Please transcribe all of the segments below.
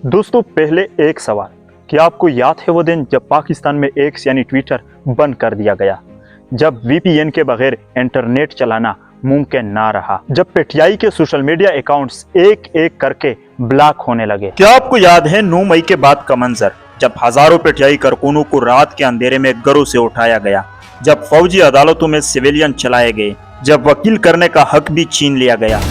दोस्तों पहले एक सवाल, क्या आपको याद है वो दिन जब पाकिस्तान में एक्स यानी ट्विटर बंद कर दिया गया, जब वीपीएन के बगैर इंटरनेट चलाना मुमकिन ना रहा, जब पीटीआई के सोशल मीडिया अकाउंट्स एक एक करके ब्लॉक होने लगे। क्या आपको याद है 9 मई के बाद का मंजर, जब हजारों पीटीआई कारकुनों को रात के अंधेरे में घरों से उठाया गया, जब फौजी अदालतों में सिविलियन चलाए गए, जब वकील करने का हक भी छीन लिया गया।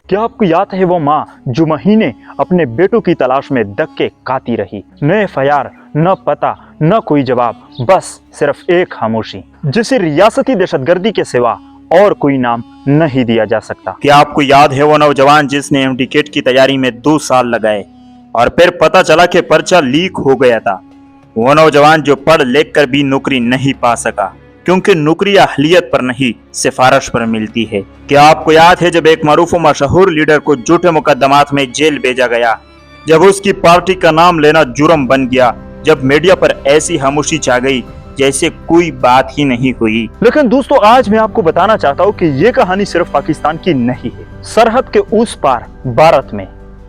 क्या आपको याद है वो माँ जो महीने अपने बेटों की तलाश में धक्के खाती रही, न एफआईआर, न पता, न कोई जवाब, बस सिर्फ एक खामोशी, जिसे रियासती दहशतगर्दी के सिवा और कोई नाम नहीं दिया जा सकता। क्या आपको याद है वो नौजवान जिसने एमडीकेट की तैयारी में 2 साल लगाए और फिर पता चला कि पर्चा लीक हो गया था। वो नौजवान जो पढ़ लिख कर भी नौकरी नहीं पा सका, क्योंकि नौकरी अहलियत पर नहीं सिफारिश पर मिलती है। क्या आपको याद है जब एक मारूफ मशहूर लीडर को झूठे मुकदमात में जेल भेजा गया, जब उसकी पार्टी का नाम लेना जुर्म बन गया, जब मीडिया पर ऐसी खामोशी छा गई जैसे कोई बात ही नहीं हुई। लेकिन दोस्तों आज मैं आपको बताना चाहता हूँ कि ये कहानी सिर्फ पाकिस्तान की नहीं है। सरहद के उस पार भारत में,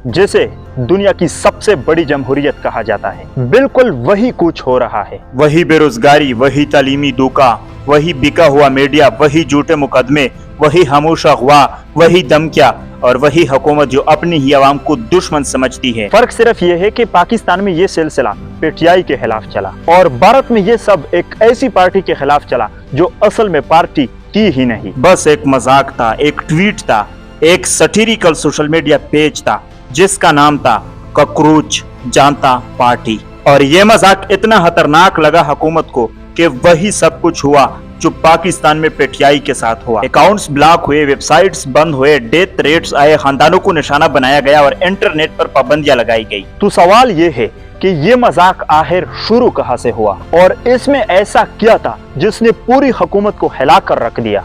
जैसे दुनिया की सबसे बड़ी जमहूरियत कहा जाता है, बिल्कुल वही कुछ हो रहा है। वही बेरोजगारी, वही तालीमी धोखा, वही बिका हुआ मीडिया, वही झूठे मुकदमे, वही खामोशा हुआ, वही धमकियां और वही हुकूमत जो अपनी ही आवाम को दुश्मन समझती है। फर्क सिर्फ ये है कि पाकिस्तान में ये सिलसिला पीटीआई के खिलाफ चला और भारत में ये सब एक ऐसी पार्टी के खिलाफ चला जो असल में पार्टी थी ही नहीं, बस एक मजाक था, एक ट्वीट था, एक सटीरिकल सोशल मीडिया पेज था जिसका नाम था कॉकरोच जनता पार्टी। और ये मजाक इतना खतरनाक लगा हुकूमत को कि वही सब कुछ हुआ जो पाकिस्तान में पीटीआई के साथ हुआ। अकाउंट्स ब्लॉक हुए, वेबसाइट्स बंद हुए, डेथ रेट्स आए, खानदानों को निशाना बनाया गया और इंटरनेट पर पाबंदियां लगाई गई। तो सवाल ये है कि ये मजाक आखिर शुरू कहां से हुआ और इसमें ऐसा क्या था जिसने पूरी हुकूमत को हिला कर रख दिया।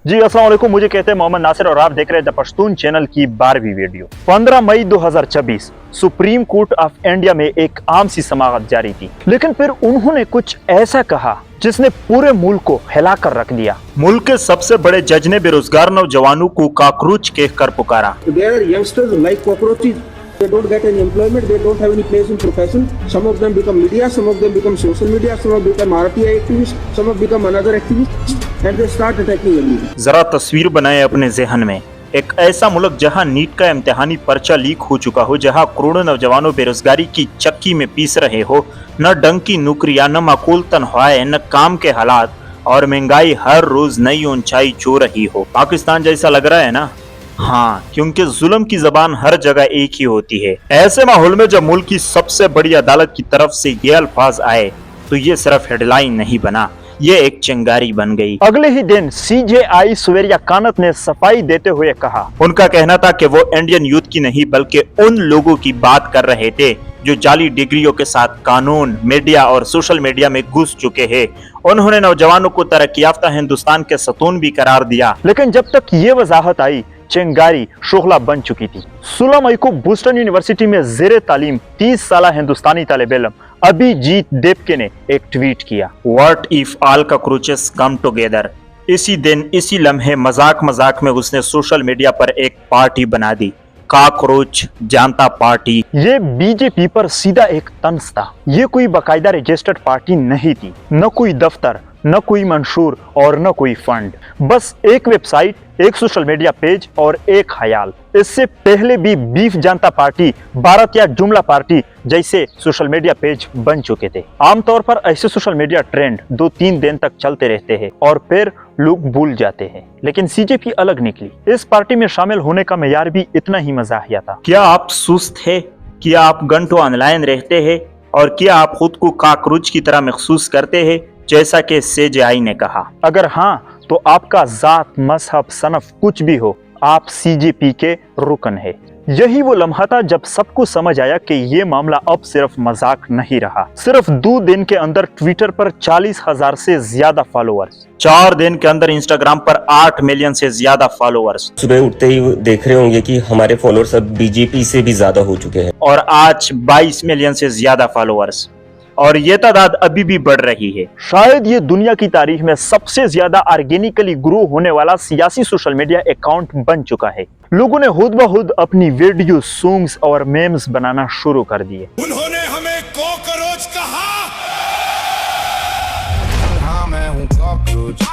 जी अस्सलाम वालेकुम, मुझे कहते हैं मोहम्मद नासिर और आप देख रहे हैं द पश्तून चैनल की 12वीं वीडियो। 15 मई 2026 सुप्रीम कोर्ट ऑफ इंडिया में एक आम सी समाअत जारी थी, लेकिन फिर उन्होंने कुछ ऐसा कहा जिसने पूरे मुल्क को हिला कर रख दिया। मुल्क के सबसे बड़े जज ने बेरोजगार नौजवानों को कॉकरोच कहकर पुकारा। They don't get any employment, they don't have any place in profession. Some of them become media, some of them become social media, some of them become RTI activists, some of them become another activists, and they start attacking everyone. जरा तस्वीर बनाए अपने जहन में एक ऐसा मुल्क जहां नीट का इम्तिहानी पर्चा लीक हो चुका हो, जहां करोड़ों नौजवानों बेरोजगारी की चक्की में पीस रहे हो, न ढंग की नौकरियां, न माकूल तनख्वाहें, न काम के हालात और महंगाई हर रोज नई ऊंचाई छू रही हो। पाकिस्तान जैसा लग रहा है ना? हाँ, क्योंकि जुल्म की जबान हर जगह एक ही होती है। ऐसे माहौल में जब मुल्क की सबसे बड़ी अदालत की तरफ से ये अल्फाज आए तो ये सिर्फ हेडलाइन नहीं बना, ये एक चिंगारी बन गई। अगले ही दिन सीजेआई सुवेरिया कानत ने सफाई देते हुए कहा, उनका कहना था कि वो इंडियन यूथ की नहीं बल्कि उन लोगों की बात कर रहे थे जो जाली डिग्रियों के साथ कानून, मीडिया और सोशल मीडिया में घुस चुके हैं। उन्होंने नौजवानों को तरक्की याफ्ता हिंदुस्तान के सतून भी करार दिया। लेकिन जब तक ये वजाहत आई, चिंगारी शोखला बन चुकी थी। 16 मई को बोस्टन यूनिवर्सिटी में जेर तालीम 30 साल हिंदुस्तानी तालिब इल्म अभिजीत देवके ने एक ट्वीट किया, what if all cockroaches come together. इसी दिन, इसी लम्हे मजाक मजाक में उसने सोशल मीडिया पर एक पार्टी बना दी, कॉकरोच जनता पार्टी। ये बीजेपी पर सीधा एक तंज था। ये कोई बाकायदा रजिस्टर्ड पार्टी नहीं थी, न कोई दफ्तर, न कोई मंशूर और न कोई फंड, बस एक वेबसाइट, एक सोशल मीडिया पेज और एक ख्याल। इससे पहले भी बीफ जनता पार्टी, भारत या जुमला पार्टी जैसे सोशल मीडिया पेज बन चुके थे। आमतौर पर ऐसे सोशल मीडिया ट्रेंड 2-3 दिन तक चलते रहते हैं और फिर लोग भूल जाते हैं, लेकिन सीजेपी अलग निकली। इस पार्टी में शामिल होने का मेयार भी इतना ही मजाहिया था। क्या आप सुस्त है? क्या आप घंटों ऑनलाइन रहते हैं? और क्या आप खुद को कॉकरोच की तरह महसूस करते हैं, जैसा कि सीजेआई ने कहा? अगर हाँ, तो आपका जात, मजहब, सनफ कुछ भी हो, आप सीजेपी के रुकन है। यही वो लम्हा था जब सबको समझ आया कि ये मामला अब सिर्फ मजाक नहीं रहा। सिर्फ 2 दिन के अंदर ट्विटर पर 40,000 से ज्यादा फॉलोअर्स, 4 दिन के अंदर इंस्टाग्राम पर 8 मिलियन से ज्यादा फॉलोअर्स। सुबह उठते ही देख रहे होंगे कि हमारे फॉलोअर्स अब बीजेपी से भी ज्यादा हो चुके हैं और आज 22 मिलियन से ज्यादा फॉलोअर्स। और ये तादाद अभी भी बढ़ रही है। शायद ये दुनिया की तारीख में सबसे ज्यादा ऑर्गेनिकली ग्रो होने वाला सियासी सोशल मीडिया अकाउंट बन चुका है। लोगों ने खुद ब खुद अपनी वीडियो, सॉन्ग्स और मेम्स बनाना शुरू कर दिए। उन्होंने हमें कॉकरोच कहा। हाँ, मैं हूँ cockroach.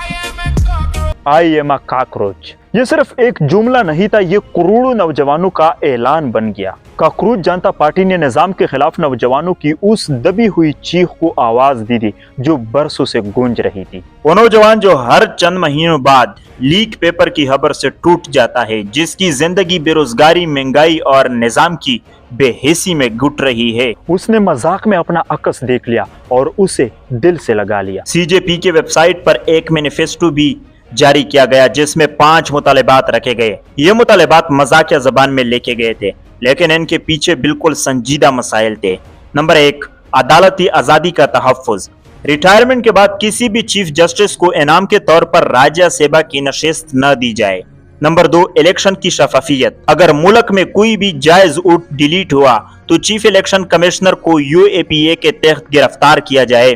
I am a cockroach. ये सिर्फ एक जुमला नहीं था, ये करोड़ों नौजवानों का ऐलान बन गया। कॉकरोच जनता पार्टी ने निजाम के खिलाफ नौजवानों की उस दबी हुई चीख को आवाज दी थी जो बरसों से गूंज रही थी। वो नौजवान जो हर चंद महीनों बाद लीक पेपर की खबर से टूट जाता है, जिसकी जिंदगी बेरोजगारी, महंगाई और निजाम की बेहिसी में घुट रही है। उसने मजाक में अपना अकस देख लिया और उसे दिल से लगा लिया। सीजेपी के वेबसाइट पर एक मैनिफेस्टो भी जारी किया गया जिसमें 5 मुतालिबात रखे गए। ये मुतालिबात मजाकिया जबान में लेके गए थे, लेकिन इनके पीछे बिल्कुल संजीदा मसाइल थे। नंबर 1, अदालती आजादी का तहफ्फुज। रिटायरमेंट के बाद किसी भी चीफ जस्टिस को इनाम के तौर पर राज्य सेवा की नशिस्त न दी जाए। नंबर 2, इलेक्शन की शफाफियत। अगर मुल्क में कोई भी जायज वोट डिलीट हुआ तो चीफ इलेक्शन कमिश्नर को UAPA के तहत गिरफ्तार किया जाए।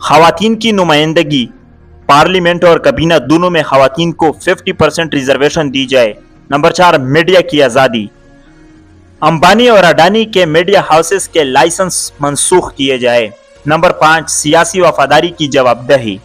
खवातीन की नुमाइंदगी, पार्लियामेंट और कबीना दोनों में खवातीन को 50% रिजर्वेशन दी जाए। नंबर 4, मीडिया की आजादी। अंबानी और अडानी के मीडिया हाउसेस के लाइसेंस मंसूख किए जाए। नंबर 5, सियासी वफादारी की जवाबदेही।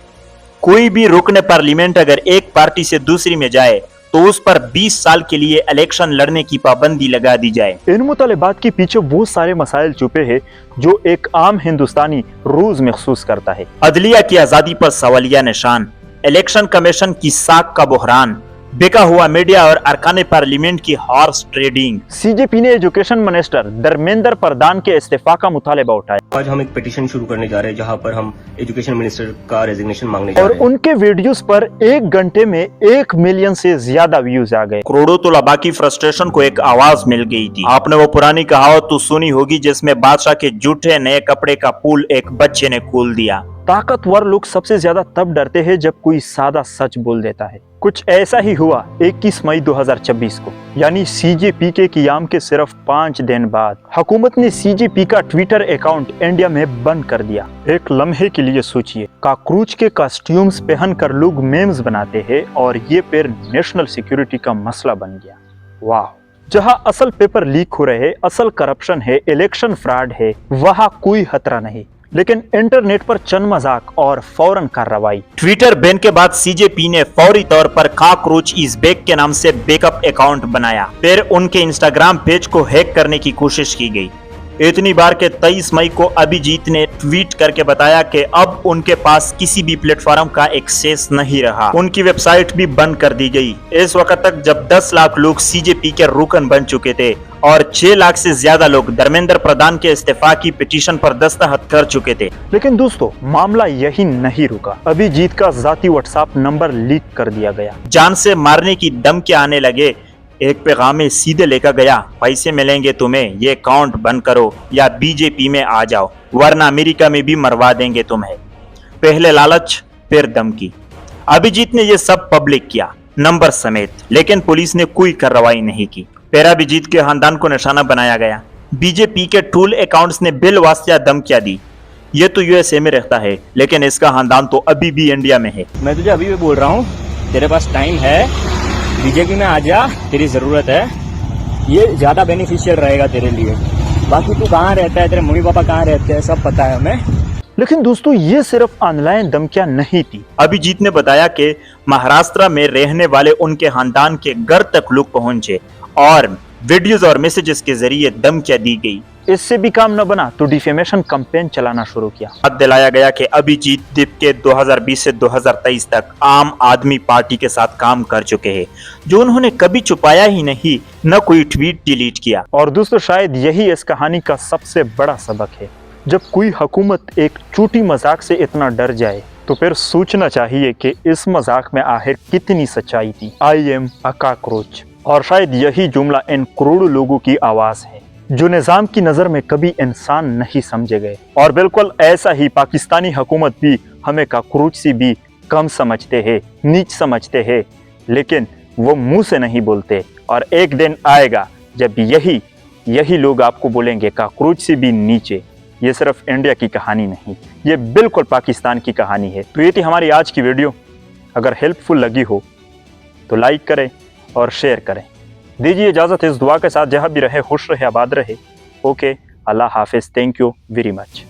कोई भी रुकन पार्लियामेंट अगर एक पार्टी से दूसरी में जाए तो उस पर 20 साल के लिए इलेक्शन लड़ने की पाबंदी लगा दी जाए। इन मुतालिबात के पीछे वो सारे मसाइल छुपे हैं जो एक आम हिंदुस्तानी रोज महसूस करता है। अदलिया की आजादी पर सवालिया निशान, इलेक्शन कमीशन की साख का बहरान, बिका हुआ मीडिया और अरकान पार्लियामेंट की हॉर्स ट्रेडिंग। सीजेपी ने एजुकेशन मिनिस्टर धर्मेंद्र प्रधान के इस्तीफा का मुतालिबा उठाया। आज हम एक पिटीशन शुरू करने जा रहे हैं जहां पर हम एजुकेशन मिनिस्टर का रेजिग्नेशन मांगने जा और रहे हैं। उनके वीडियोस पर 1 घंटे में 1 मिलियन से ज्यादा व्यूज आ गए। करोड़ों तलबा की फ्रस्ट्रेशन को एक आवाज मिल गई थी। आपने वो पुरानी कहावत तो सुनी होगी जिसमें बादशाह के जूठे नए कपड़े का पुल एक बच्चे ने खोल दिया। ताकतवर लोग सबसे ज्यादा तब डरते हैं जब कोई सादा सच बोल देता है। कुछ ऐसा ही हुआ 21 मई 2026 को, यानी सीजेपी के क़याम के सिर्फ 5 दिन बाद हुकूमत ने सीजेपी का ट्विटर अकाउंट इंडिया में बंद कर दिया। एक लम्हे के लिए सोचिए, कॉकरोच के कॉस्ट्यूम्स पहनकर लोग मेम्स बनाते हैं और ये फिर नेशनल सिक्योरिटी का मसला बन गया। वाह! जहां असल पेपर लीक हो रहे, असल करप्शन है, इलेक्शन फ्रॉड है, वहां कोई खतरा नहीं, लेकिन इंटरनेट पर चंद मजाक और फौरन कार्रवाई। ट्विटर बैन के बाद सीजेपी ने फौरी तौर पर कॉकरोच इज बैक के नाम से बैकअप अकाउंट बनाया। फिर उनके इंस्टाग्राम पेज को हैक करने की कोशिश की गई। इतनी बार के 23 मई को अभिजीत ने ट्वीट करके बताया कि अब उनके पास किसी भी प्लेटफॉर्म का एक्सेस नहीं रहा। उनकी वेबसाइट भी बंद कर दी गई। इस वक्त तक जब 10 लाख लोग सीजेपी के रुकन बन चुके थे और 6 लाख से ज्यादा लोग धर्मेंद्र प्रधान के इस्तीफा की पिटीशन पर दस्तखत कर चुके थे। लेकिन दोस्तों, मामला यही नहीं रुका। अभिजीत का जाती व्हाट्सएप नंबर लीक कर दिया गया। जान से मारने की धमकी आने लगे। एक पैगाम सीधे लेकर गया, पैसे मिलेंगे तुम्हें, ये अकाउंट बंद करो या बीजेपी में आ जाओ वरना अमेरिका में भी मरवा देंगे तुम्हें। पहले लालच, फिर धमकी। अभिजीत ने ये सब पब्लिक किया, नंबर समेत, लेकिन पुलिस ने कोई कार्रवाई नहीं की। फिर अभिजीत के खानदान को निशाना बनाया गया। बीजेपी के टूल अकाउंट्स ने बिल वास्ता धमकियां दी। ये तो यूएसए में रहता है, लेकिन इसका खानदान तो अभी भी इंडिया में है। मैं तुझे अभी भी बोल रहा हूँ, तेरे पास टाइम है, बीजेपी में आ जा, तेरी जरूरत है, ये ज्यादा बेनिफिशियल रहेगा तेरे लिए। बाकी तू कहाँ रहता है, तेरे मम्मी पापा कहाँ रहते हैं, सब पता है हमें। लेकिन दोस्तों, ये सिर्फ ऑनलाइन धमकियां नहीं थी। अभिजीत ने बताया कि महाराष्ट्र में रहने वाले उनके खानदान के घर तक लोग पहुंचे और वीडियोस और मैसेजेस के जरिए धमकियां दी गई। इससे भी काम न बना तो डिफेमेशन कैंपेन चलाना शुरू किया। याद दिलाया गया कि अभिजीत दीप के 2020 से 2023 तक आम आदमी पार्टी के साथ काम कर चुके हैं, जो उन्होंने कभी छुपाया ही नहीं, न कोई ट्वीट डिलीट किया। और दोस्तों, शायद यही इस कहानी का सबसे बड़ा सबक है। जब कोई हुकूमत एक छोटी मजाक से इतना डर जाए तो फिर सोचना चाहिए कि इस मजाक में आखिर कितनी सच्चाई थी। I am a cockroach. और शायद यही जुमला इन करोड़ों लोगों की आवाज है जो निजाम की नजर में कभी इंसान नहीं समझे गए। और बिल्कुल ऐसा ही पाकिस्तानी हुकूमत भी हमें कॉकरोच से भी कम समझते हैं, नीच समझते हैं, लेकिन वो मुंह से नहीं बोलते। और एक दिन आएगा जब यही लोग आपको बोलेंगे कॉकरोच से भी नीचे। ये सिर्फ इंडिया की कहानी नहीं, ये बिल्कुल पाकिस्तान की कहानी है। तो ये थी हमारी आज की वीडियो। अगर हेल्पफुल लगी हो तो लाइक करें और शेयर करें। दीजिए इजाज़त इस दुआ के साथ, जहाँ भी रहे खुश रहे, आबाद रहे। ओके, अल्लाह हाफिज़। Thank you very much.